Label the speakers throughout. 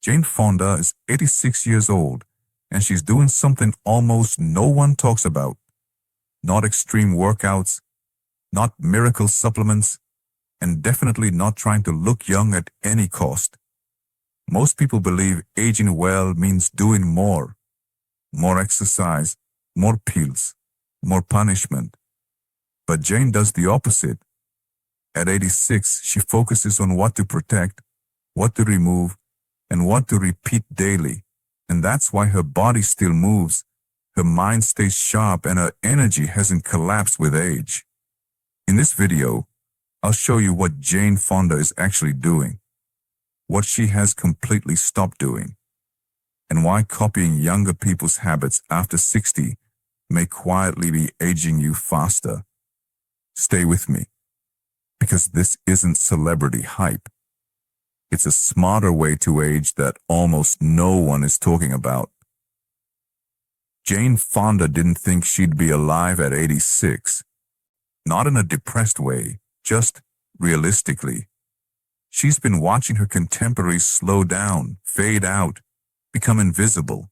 Speaker 1: Jane Fonda is 86 years old, and she's doing something almost no one talks about. Not extreme workouts, not miracle supplements, and definitely not trying to look young at any cost. Most people believe aging well means doing more. More exercise, more pills, more punishment. But Jane does the opposite. At 86, she focuses on what to protect, what to remove, and what to repeat daily. And that's why her body still moves, her mind stays sharp, and her energy hasn't collapsed with age. In this video, I'll show you what Jane Fonda is actually doing, what she has completely stopped doing, and why copying younger people's habits after 60 may quietly be aging you faster. Stay with me, because this isn't celebrity hype. It's a smarter way to age that almost no one is talking about. Jane Fonda didn't think she'd be alive at 86. Not in a depressed way, just realistically. She's been watching her contemporaries slow down, fade out, become invisible.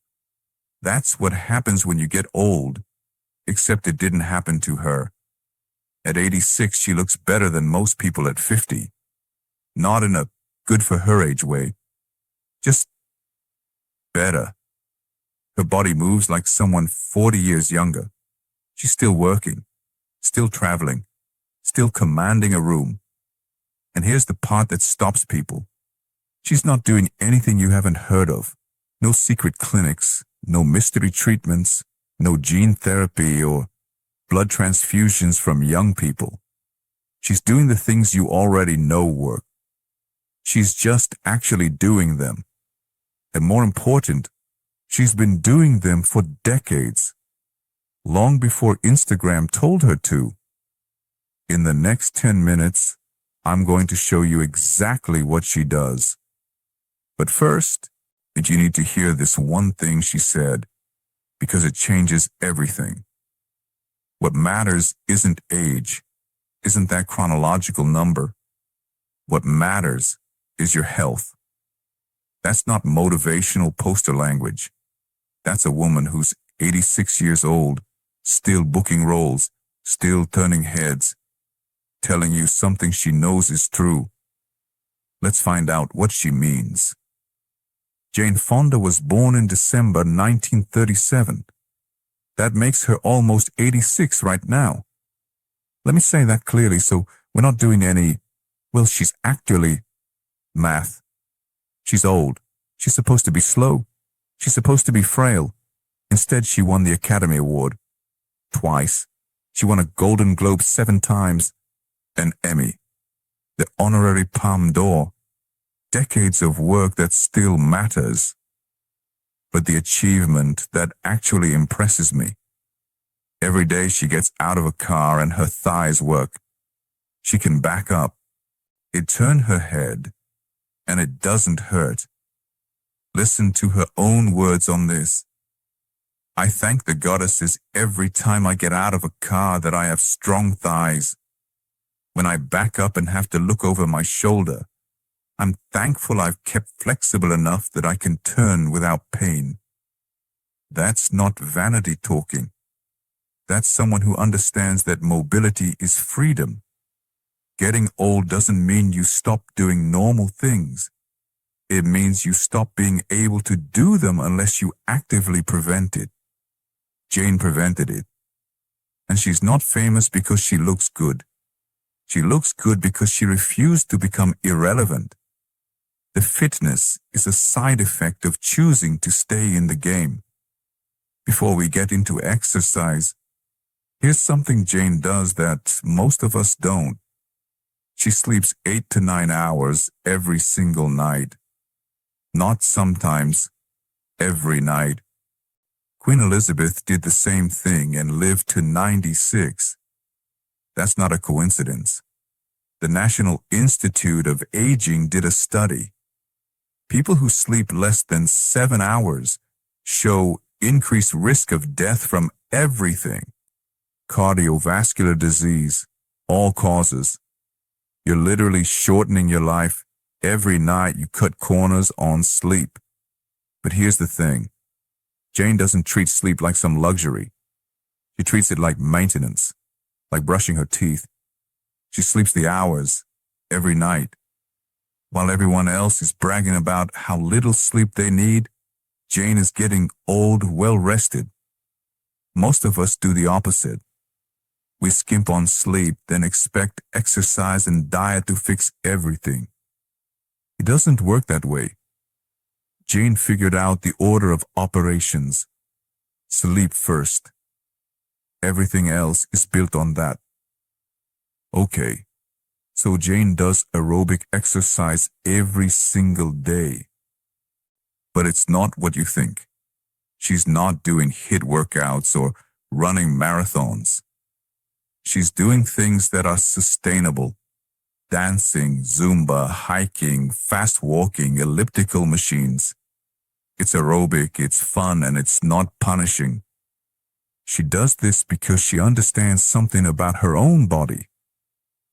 Speaker 1: That's what happens when you get old, except it didn't happen to her. At 86, she looks better than most people at 50. Not in a good for her age way, just better. Her body moves like someone 40 years younger. She's still working, still traveling, still commanding a room. And here's the part that stops people. She's not doing anything you haven't heard of. No secret clinics, no mystery treatments, no gene therapy or blood transfusions from young people. She's doing the things you already know work. She's just actually doing them. And more important, she's been doing them for decades, long before Instagram told her to. In the next 10 minutes, I'm going to show you exactly what she does. But first, you need to hear this one thing she said, because it changes everything. What matters isn't age, isn't that chronological number. What matters is your health. That's not motivational poster language. That's a woman who's 86 years old, still booking roles, still turning heads, telling you something she knows is true. Let's find out what she means. Jane Fonda was born in December 1937. That makes her almost 86 right now. Let me say that clearly so we're not doing any, well, she's actually math. She's old. She's supposed to be slow. She's supposed to be frail. Instead, she won the Academy Award twice. She won a Golden Globe 7 times, an Emmy, the honorary Palme d'Or. Decades of work that still matters. But the achievement that actually impresses me. Every day she gets out of a car and her thighs work. She can back up. It turns her head, and it doesn't hurt. Listen to her own words on this. I thank the goddesses every time I get out of a car that I have strong thighs. When I back up and have to look over my shoulder, I'm thankful I've kept flexible enough that I can turn without pain. That's not vanity talking. That's someone who understands that mobility is freedom. Getting old doesn't mean you stop doing normal things. It means you stop being able to do them unless you actively prevent it. Jane prevented it. And she's not famous because she looks good. She looks good because she refused to become irrelevant. The fitness is a side effect of choosing to stay in the game. Before we get into exercise, here's something Jane does that most of us don't. She sleeps 8 to 9 hours every single night. Not sometimes, every night. Queen Elizabeth did the same thing and lived to 96. That's not a coincidence. The National Institute of Aging did a study. People who sleep less than 7 hours show increased risk of death from everything. Cardiovascular disease, all causes. You're literally shortening your life. Every night you cut corners on sleep. But here's the thing. Jane doesn't treat sleep like some luxury. She treats it like maintenance, like brushing her teeth. She sleeps the hours every night. While everyone else is bragging about how little sleep they need, Jane is getting old, well-rested. Most of us do the opposite. We skimp on sleep, then expect exercise and diet to fix everything. It doesn't work that way. Jane figured out the order of operations. Sleep first. Everything else is built on that. Okay, so Jane does aerobic exercise every single day. But it's not what you think. She's not doing HIIT workouts or running marathons. She's doing things that are sustainable. Dancing, Zumba, hiking, fast walking, elliptical machines. It's aerobic, it's fun, and it's not punishing. She does this because she understands something about her own body.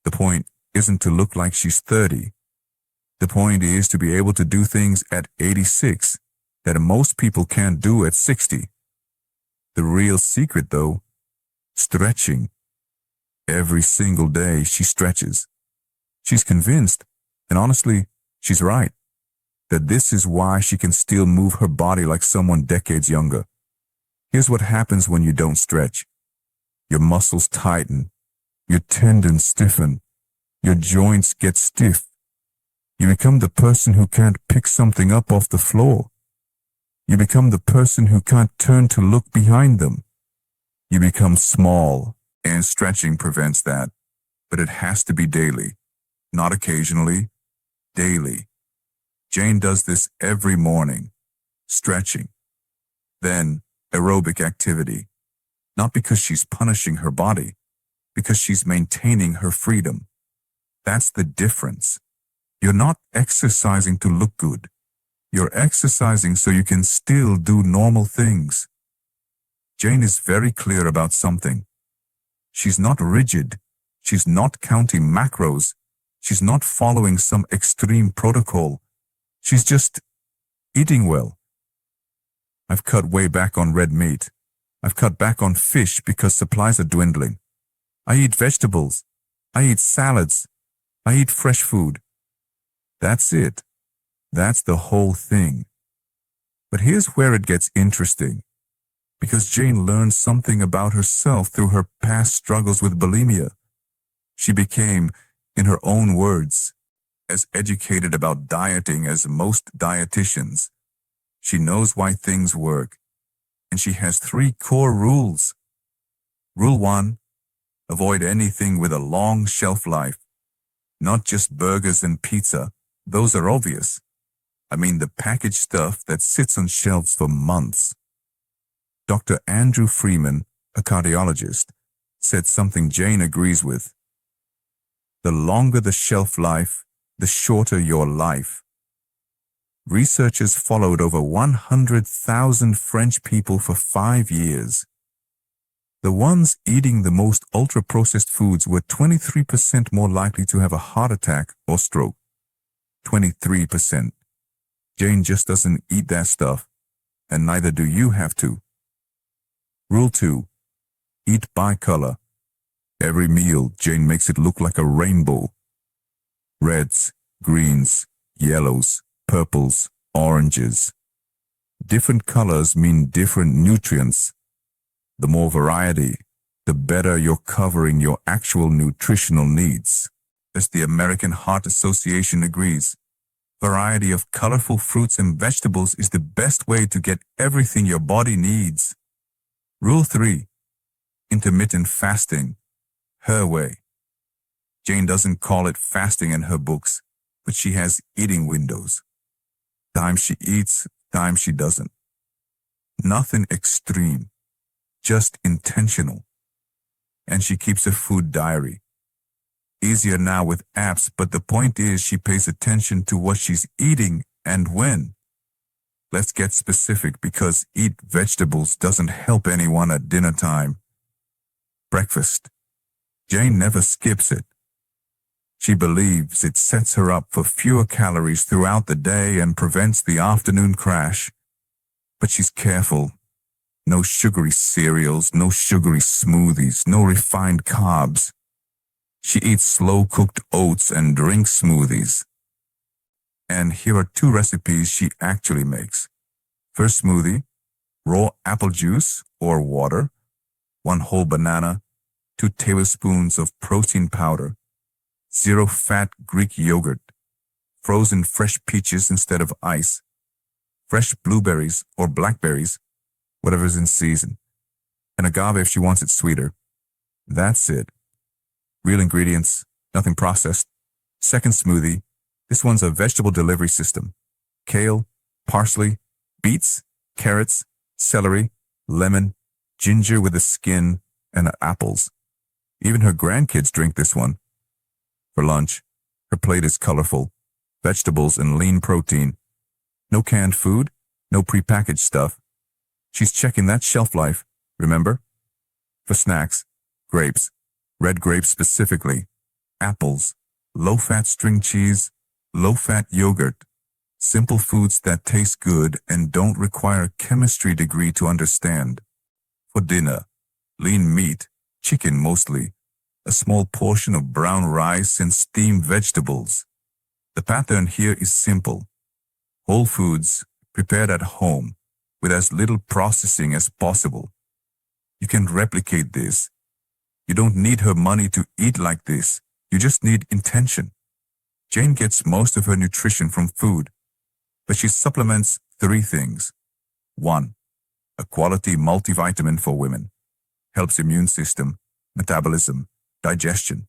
Speaker 1: The point isn't to look like she's 30. The point is to be able to do things at 86 that most people can't do at 60. The real secret, though, stretching. Every single day she stretches. She's convinced, and honestly, she's right, that this is why she can still move her body like someone decades younger. Here's what happens when you don't stretch. Your muscles tighten, your tendons stiffen, your joints get stiff. You become the person who can't pick something up off the floor. You become the person who can't turn to look behind them. You become small, and stretching prevents that. But it has to be daily, not occasionally, daily. Jane does this every morning, stretching. Then, aerobic activity. Not because she's punishing her body, because she's maintaining her freedom. That's the difference. You're not exercising to look good. You're exercising so you can still do normal things. Jane is very clear about something. She's not rigid. She's not counting macros. She's not following some extreme protocol. She's just eating well. I've cut way back on red meat. I've cut back on fish because supplies are dwindling. I eat vegetables. I eat salads. I eat fresh food. That's it. That's the whole thing. But here's where it gets interesting. Because Jane learned something about herself through her past struggles with bulimia. She became, in her own words, as educated about dieting as most dietitians. She knows why things work. And she has 3 core rules. Rule 1, avoid anything with a long shelf life. Not just burgers and pizza. Those are obvious. I mean the packaged stuff that sits on shelves for months. Dr. Andrew Freeman, a cardiologist, said something Jane agrees with. The longer the shelf life, the shorter your life. Researchers followed over 100,000 French people for 5 years. The ones eating the most ultra-processed foods were 23% more likely to have a heart attack or stroke. 23%. Jane just doesn't eat that stuff, and neither do you have to. Rule 2. Eat by color. Every meal, Jane makes it look like a rainbow. Reds, greens, yellows, purples, oranges. Different colors mean different nutrients. The more variety, the better you're covering your actual nutritional needs. As the American Heart Association agrees, variety of colorful fruits and vegetables is the best way to get everything your body needs. Rule 3. Intermittent fasting. Her way. Jane doesn't call it fasting in her books, but she has eating windows. Times she eats, times she doesn't. Nothing extreme, just intentional. And she keeps a food diary. Easier now with apps, but the point is she pays attention to what she's eating and when. Let's get specific because eat vegetables doesn't help anyone at dinner time. Breakfast. Jane never skips it. She believes it sets her up for fewer calories throughout the day and prevents the afternoon crash. But she's careful. No sugary cereals, no sugary smoothies, no refined carbs. She eats slow-cooked oats and drinks smoothies. And here are 2 recipes she actually makes. First smoothie, raw apple juice or water, 1 whole banana, 2 tablespoons of protein powder, 0-fat Greek yogurt, frozen fresh peaches instead of ice, fresh blueberries or blackberries, whatever's in season, and agave if she wants it sweeter. That's it. Real ingredients, nothing processed. Second smoothie, this one's a vegetable delivery system. Kale, parsley, beets, carrots, celery, lemon, ginger with the skin, and apples. Even her grandkids drink this one. For lunch, her plate is colorful. Vegetables and lean protein. No canned food, no prepackaged stuff. She's checking that shelf life, remember? For snacks, grapes, red grapes specifically, apples, low-fat string cheese, low-fat yogurt, simple foods that taste good and don't require a chemistry degree to understand. For dinner, lean meat, chicken mostly, a small portion of brown rice and steamed vegetables. The pattern here is simple. Whole foods, prepared at home, with as little processing as possible. You can replicate this. You don't need her money to eat like this. You just need intention. Jane gets most of her nutrition from food, but she supplements 3 things. 1. A quality multivitamin for women. Helps immune system, metabolism, digestion.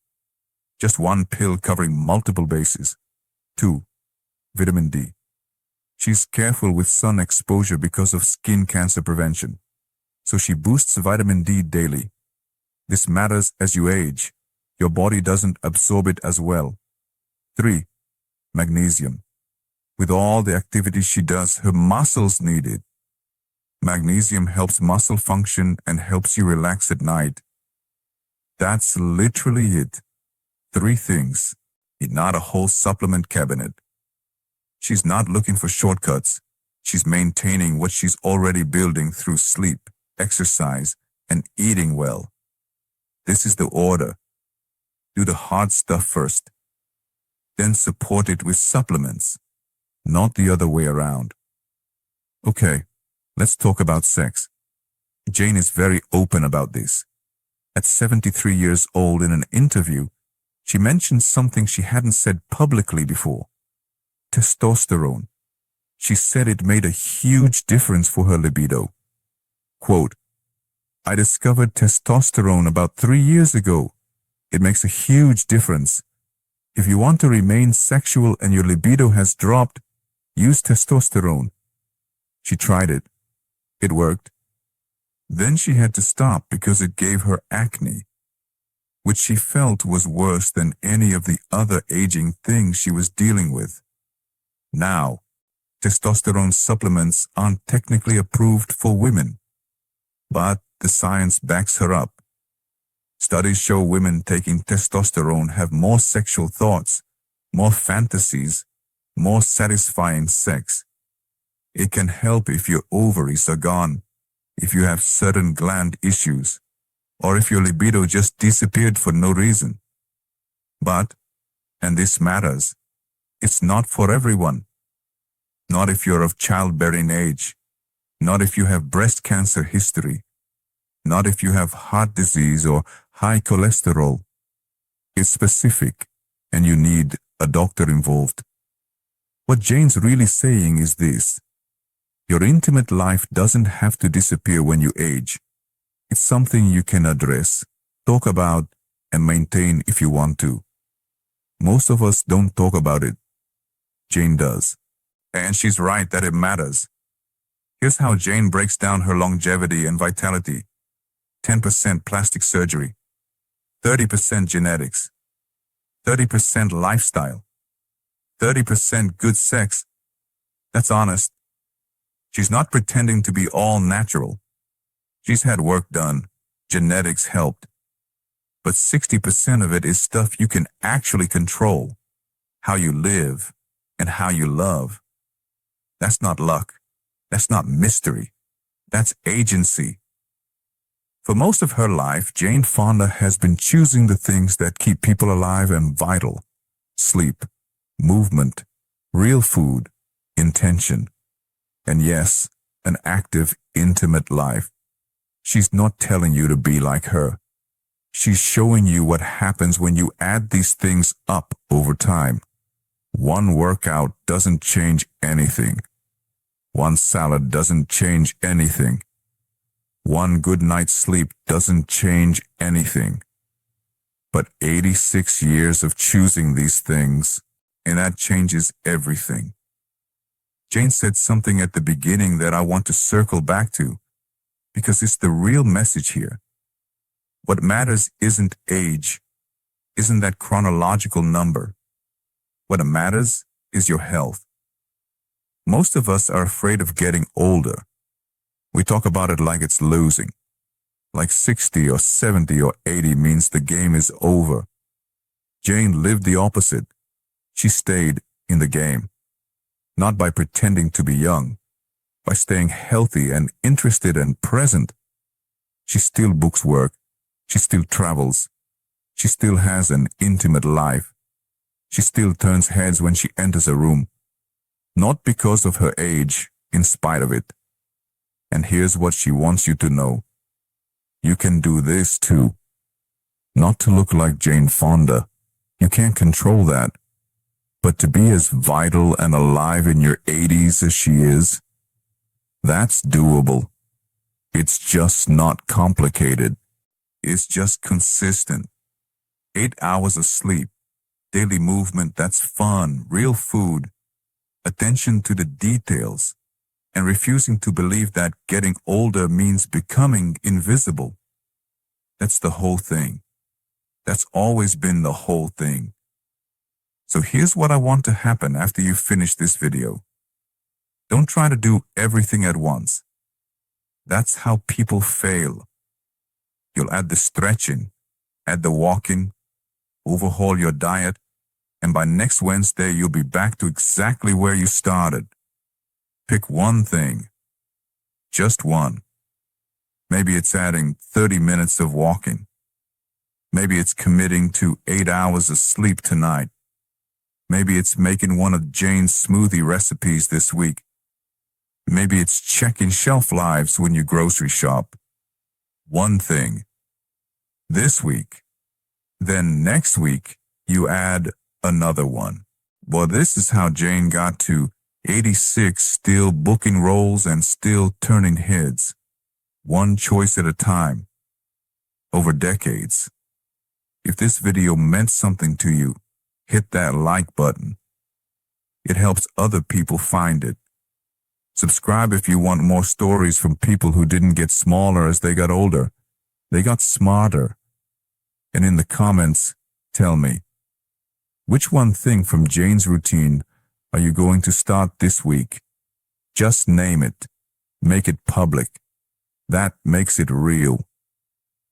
Speaker 1: Just 1 pill covering multiple bases. 2. Vitamin D. She's careful with sun exposure because of skin cancer prevention, so she boosts vitamin D daily. This matters as you age. Your body doesn't absorb it as well. 3. Magnesium. With all the activities she does, her muscles need it. Magnesium helps muscle function and helps you relax at night. That's literally it. 3 things, not a whole supplement cabinet. She's not looking for shortcuts. She's maintaining what she's already building through sleep, exercise, and eating well. This is the order. Do the hard stuff first. Then support it with supplements, not the other way around. Okay, let's talk about sex. Jane is very open about this. At 73 years old in an interview, she mentioned something she hadn't said publicly before. Testosterone. She said it made a huge difference for her libido. Quote, I discovered testosterone about 3 years ago. It makes a huge difference. If you want to remain sexual and your libido has dropped, use testosterone. She tried it. It worked. Then she had to stop because it gave her acne, which she felt was worse than any of the other aging things she was dealing with. Now, testosterone supplements aren't technically approved for women, but the science backs her up. Studies show women taking testosterone have more sexual thoughts, more fantasies, more satisfying sex. It can help if your ovaries are gone, if you have certain gland issues, or if your libido just disappeared for no reason. But, and this matters, it's not for everyone. Not if you're of childbearing age, not if you have breast cancer history, not if you have heart disease or high cholesterol. It's specific, and you need a doctor involved. What Jane's really saying is this: your intimate life doesn't have to disappear when you age. It's something you can address, talk about, and maintain if you want to. Most of us don't talk about it. Jane does. And she's right that it matters. Here's how Jane breaks down her longevity and vitality. 10% plastic surgery, 30% genetics, 30% lifestyle, 30% good sex. That's honest. She's not pretending to be all natural. She's had work done. Genetics helped. But 60% of it is stuff you can actually control. How you live and how you love. That's not luck. That's not mystery. That's agency. For most of her life, Jane Fonda has been choosing the things that keep people alive and vital. Sleep, movement, real food, intention, and yes, an active, intimate life. She's not telling you to be like her. She's showing you what happens when you add these things up over time. One workout doesn't change anything. One salad doesn't change anything. One good night's sleep doesn't change anything. But 86 years of choosing these things, and that changes everything. Jane said something at the beginning that I want to circle back to, because it's the real message here. What matters isn't age, isn't that chronological number. What matters is your health. Most of us are afraid of getting older. We talk about it like it's losing, like 60 or 70 or 80 means the game is over. Jane lived the opposite. She stayed in the game, not by pretending to be young, by staying healthy and interested and present. She still books work. She still travels. She still has an intimate life. She still turns heads when she enters a room, not because of her age, in spite of it. And here's what she wants you to know. You can do this too. Not to look like Jane Fonda. You can't control that. But to be as vital and alive in your 80s as she is, that's doable. It's just not complicated. It's just consistent. 8 hours of sleep, daily movement that's fun, real food, attention to the details, and refusing to believe that getting older means becoming invisible. That's the whole thing. That's always been the whole thing. So here's what I want to happen after you finish this video. Don't try to do everything at once. That's how people fail. You'll add the stretching, add the walking, overhaul your diet, and by next Wednesday you'll be back to exactly where you started. Pick one thing. Just one. Maybe it's adding 30 minutes of walking. Maybe it's committing to 8 hours of sleep tonight. Maybe it's making one of Jane's smoothie recipes this week. Maybe it's checking shelf lives when you grocery shop. One thing. This week. Then next week, you add another one. Well, this is how Jane got to 86, still booking roles and still turning heads. One choice at a time. Over decades. If this video meant something to you, hit that like button. It helps other people find it. Subscribe if you want more stories from people who didn't get smaller as they got older. They got smarter. And in the comments, tell me, which one thing from Jane's routine are you going to start this week? Just name it. Make it public. That makes it real.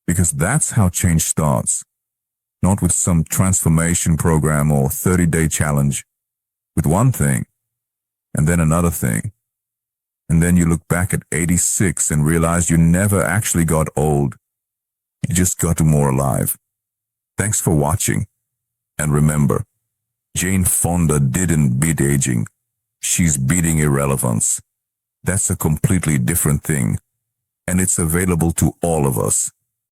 Speaker 1: Because that's how change starts. Not with some transformation program or 30-day challenge. With one thing, and then another thing. And then you look back at 86 and realize you never actually got old. You just got more alive. Thanks for watching. And remember, Jane Fonda didn't beat aging. She's beating irrelevance. That's a completely different thing. And it's available to all of us.